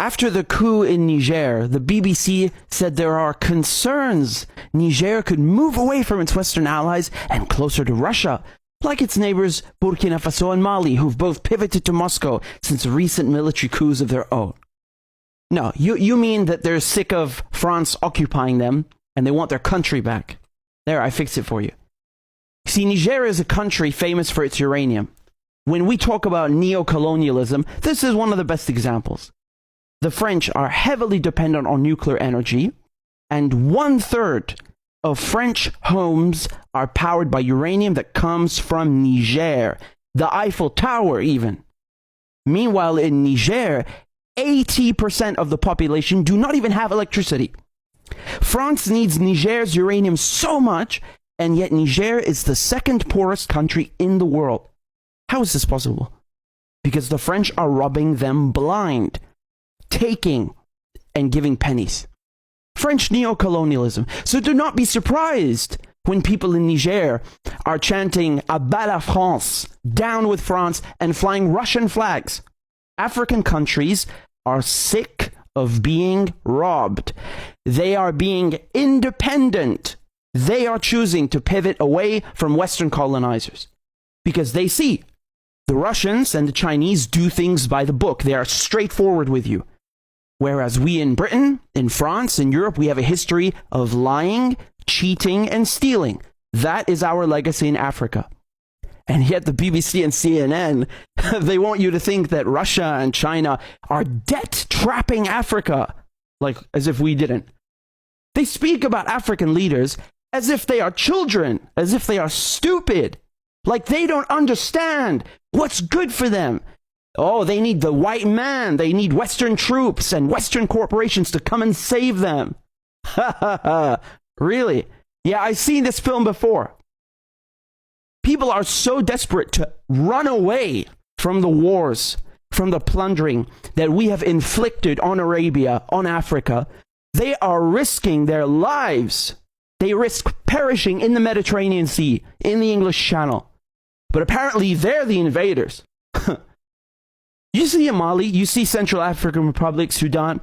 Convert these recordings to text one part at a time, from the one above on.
After the coup in Niger, the BBC said there are concerns Niger could move away from its Western allies and closer to Russia, like its neighbors Burkina Faso and Mali, who've both pivoted to Moscow since recent military coups of their own. No, you mean that they're sick of France occupying them and they want their country back. There, I fixed it for you. See, Niger is a country famous for its uranium. When we talk about neo-colonialism, this is one of the best examples. The French are heavily dependent on nuclear energy, and 1/3 of French homes are powered by uranium that comes from Niger, the Eiffel Tower even. Meanwhile, in Niger, 80% of the population do not even have electricity. France needs Niger's uranium so much, and yet Niger is the second poorest country in the world. How is this possible? Because the French are robbing them blind, taking and giving pennies. French neo-colonialism. So do not be surprised when people in Niger are chanting "À bas la France," down with France, and flying Russian flags. African countries are sick of being robbed. They are being independent. They are choosing to pivot away from Western colonizers because they see the Russians and the Chinese do things by the book. They are straightforward with you. Whereas we in Britain, in France, in Europe, we have a history of lying, cheating, and stealing. That is our legacy in Africa. And yet the BBC and CNN, they want you to think that Russia and China are debt-trapping Africa, like as if we didn't. They speak about African leaders as if they are children, as if they are stupid, like they don't understand what's good for them. Oh, they need the white man. They need Western troops and Western corporations to come and save them. Ha ha ha. Really? Yeah, I've seen this film before. People are so desperate to run away from the wars, from the plundering that we have inflicted on Arabia, on Africa. They are risking their lives. They risk perishing in the Mediterranean Sea, in the English Channel. But apparently they're the invaders. You see Mali, you see Central African Republic, Sudan,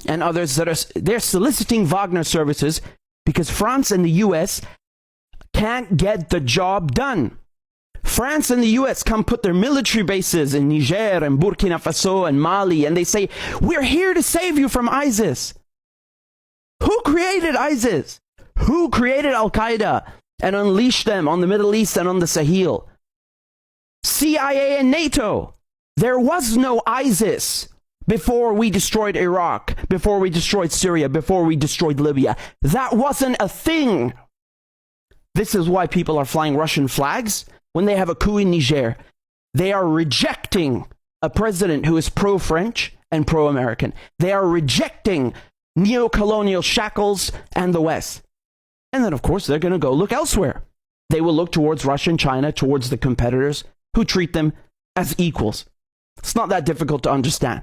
and others they're soliciting Wagner services because France and the US can't get the job done. France and the US come put their military bases in Niger and Burkina Faso and Mali, and they say, "We're here to save you from ISIS." Who created ISIS? Who created Al-Qaeda and unleashed them on the Middle East and on the Sahel? CIA and NATO. There was no ISIS before we destroyed Iraq, before we destroyed Syria, before we destroyed Libya. That wasn't a thing. This is why people are flying Russian flags when they have a coup in Niger. They are rejecting a president who is pro-French and pro-American. They are rejecting neo-colonial shackles and the West. And then, of course, they're going to go look elsewhere. They will look towards Russia and China, towards the competitors who treat them as equals. It's not that difficult to understand.